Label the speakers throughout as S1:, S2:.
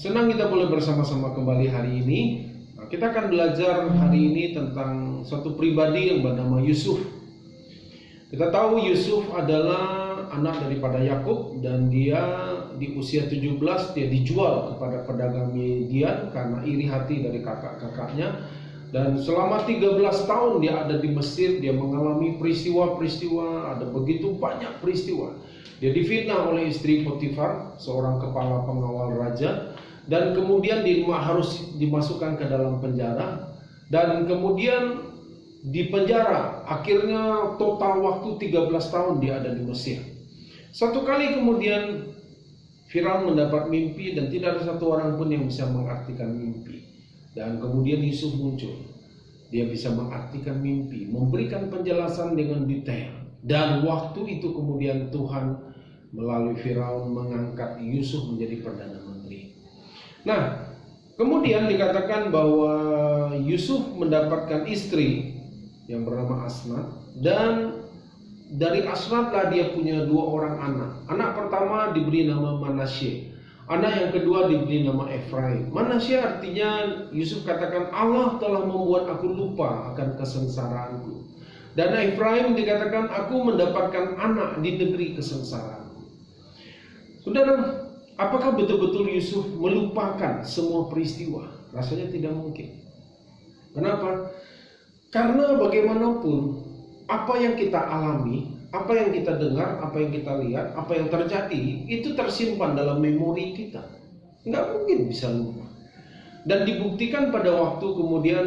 S1: Senang kita boleh bersama-sama kembali hari ini. Kita akan belajar hari ini tentang suatu pribadi yang bernama Yusuf. Kita tahu Yusuf adalah anak daripada Yakub, dan dia di usia 17 dia dijual kepada pedagang Midian karena iri hati dari kakak-kakaknya. Dan selama 13 tahun dia ada di Mesir, dia mengalami peristiwa-peristiwa, ada begitu banyak peristiwa. Dia difitnah oleh istri Potifar, seorang kepala pengawal raja, dan kemudian harus dimasukkan ke dalam penjara, dan kemudian di penjara akhirnya total waktu 13 tahun dia ada di Mesir. Satu kali kemudian Firaun mendapat mimpi dan tidak ada satu orang pun yang bisa mengartikan mimpi. Dan kemudian Yusuf muncul. Dia bisa mengartikan mimpi, memberikan penjelasan dengan detail. Dan waktu itu kemudian Tuhan melalui Firaun mengangkat Yusuf menjadi Perdana Menteri. Nah, kemudian dikatakan bahwa Yusuf mendapatkan istri yang bernama Asnat, dan dari Asnatlah dia punya 2 orang anak. Anak pertama diberi nama Manasye, anak yang kedua diberi nama Efraim. Manasye artinya, Yusuf katakan, Allah telah membuat aku lupa akan kesengsaraanku. Dan Efraim dikatakan, aku mendapatkan anak di negeri kesengsaraan. Saudara, apakah betul-betul Yusuf melupakan semua peristiwa? Rasanya tidak mungkin. Kenapa? Karena bagaimanapun apa yang kita alami, apa yang kita dengar, apa yang kita lihat, apa yang terjadi, itu tersimpan dalam memori kita. Nggak mungkin bisa lupa. Dan dibuktikan pada waktu kemudian,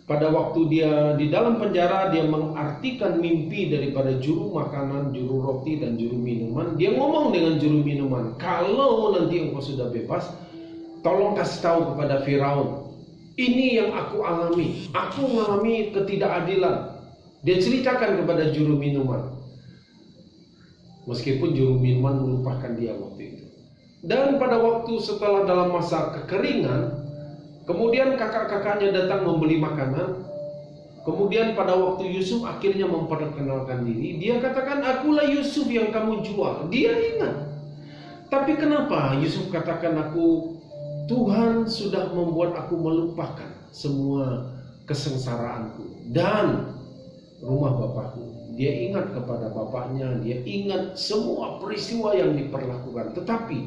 S1: pada waktu dia di dalam penjara, dia mengartikan mimpi daripada juru makanan, juru roti, dan juru minuman. Dia ngomong dengan juru minuman, kalau nanti engkau sudah bebas, tolong kasih tahu kepada Firaun, ini yang aku alami. Aku mengalami ketidakadilan. Dia ceritakan kepada juru minuman. Meskipun juru minuman melupakan dia waktu itu. Dan pada waktu setelah dalam masa kekeringan, kemudian kakak-kakaknya datang membeli makanan. Kemudian pada waktu Yusuf akhirnya memperkenalkan diri, dia katakan, akulah Yusuf yang kamu jual. Dia ingat. Tapi kenapa Yusuf katakan, Tuhan sudah membuat aku melupakan semua kesengsaraanku dan rumah bapakku. Dia ingat kepada bapaknya, dia ingat semua peristiwa yang diperlakukan. Tetapi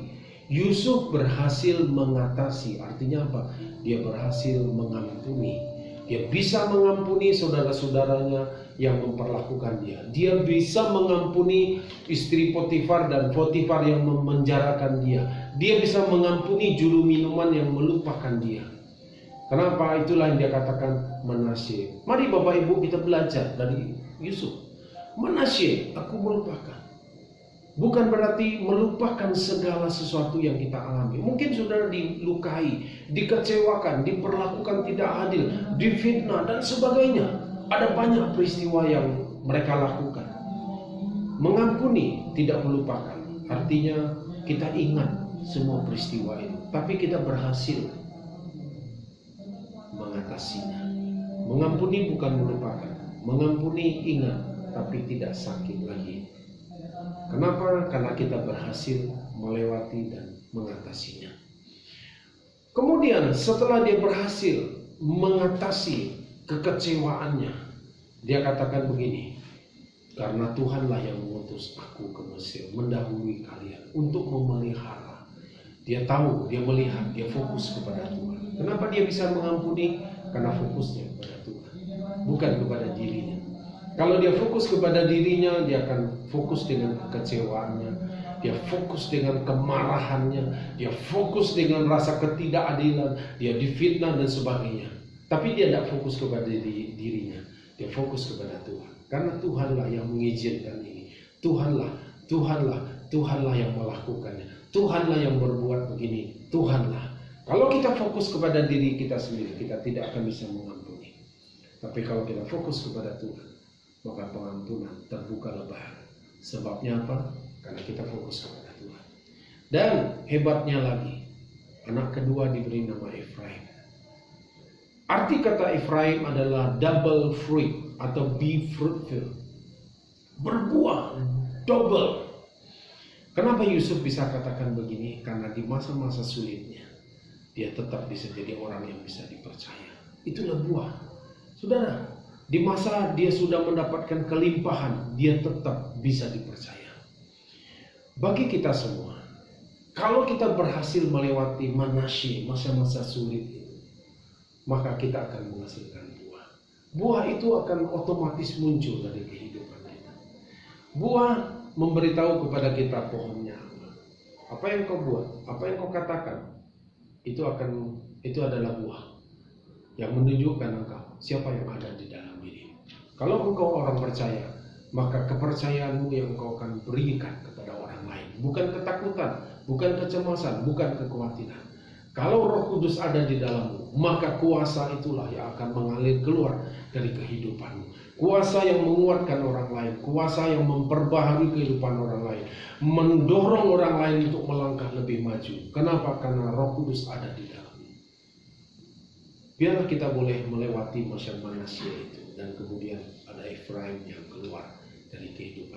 S1: Yusuf berhasil mengatasi. Artinya apa? Dia berhasil mengampuni. Dia bisa mengampuni saudara-saudaranya yang memperlakukan dia. Dia bisa mengampuni istri Potifar dan Potifar yang memenjarakan dia. Dia bisa mengampuni juru minuman yang melupakan dia. Kenapa? Itulah yang dia katakan Manasye. Mari Bapak Ibu kita belajar dari Yusuf. Manasye, aku melupakan. Bukan berarti melupakan segala sesuatu yang kita alami. Mungkin saudara dilukai, dikecewakan, diperlakukan tidak adil, difitnah dan sebagainya. Ada banyak peristiwa yang mereka lakukan. Mengampuni, tidak melupakan. Artinya kita ingat semua peristiwa itu, tapi kita berhasil mengatasinya. Mengampuni bukan melupakan. Mengampuni ingat, tapi tidak sakit lagi. Kenapa? Karena kita berhasil melewati dan mengatasinya. Kemudian setelah dia berhasil mengatasi kekecewaannya, dia katakan begini, karena Tuhanlah yang mengutus aku ke Mesir mendahului kalian untuk memelihara. Dia tahu, dia melihat, dia fokus kepada Tuhan. Kenapa dia bisa mengampuni? Karena fokusnya kepada Tuhan, bukan kepada dirinya. Kalau dia fokus kepada dirinya, dia akan fokus dengan kekecewaannya, dia fokus dengan kemarahannya, dia fokus dengan rasa ketidakadilan, dia difitnah dan sebagainya. Tapi dia tidak fokus kepada dirinya, dia fokus kepada Tuhan. Karena Tuhanlah yang mengizinkan ini, Tuhanlah yang melakukannya, Tuhanlah yang berbuat begini, Tuhanlah. Kalau kita fokus kepada diri kita sendiri, kita tidak akan bisa mengampuni. Tapi kalau kita fokus kepada Tuhan, maka pengampunan terbuka lebar. Sebabnya apa? Karena kita fokus kepada Tuhan. Dan hebatnya lagi, anak kedua diberi nama Efraim. Arti kata Efraim adalah double fruit atau be fruitful. Berbuah double. Kenapa Yusuf bisa katakan begini? Karena di masa-masa sulitnya dia tetap bisa jadi orang yang bisa dipercaya. Itulah buah. Saudara, di masa dia sudah mendapatkan kelimpahan, dia tetap bisa dipercaya. Bagi kita semua, kalau kita berhasil melewati manasye, masa-masa sulit itu, maka kita akan menghasilkan buah. Buah itu akan otomatis muncul dari kehidupan kita. Buah memberitahu kepada kita pohonnya apa. Apa yang kau buat, apa yang kau katakan, itu adalah buah yang menunjukkan engkau siapa yang ada di dalam dirimu. Kalau engkau orang percaya, maka kepercayaanmu yang engkau akan berikan kepada orang lain, bukan ketakutan, bukan kecemasan, bukan kekhawatiran. Kalau Roh Kudus ada di dalammu, maka kuasa itulah yang akan mengalir keluar dari kehidupanmu. Kuasa yang menguatkan orang lain, kuasa yang memperbaharui kehidupan orang lain, mendorong orang lain untuk melangkah lebih maju. Kenapa? Karena Roh Kudus ada di dalammu. Biarlah kita boleh melewati masa Manasye itu, dan kemudian ada Efraim yang keluar dari kehidupan.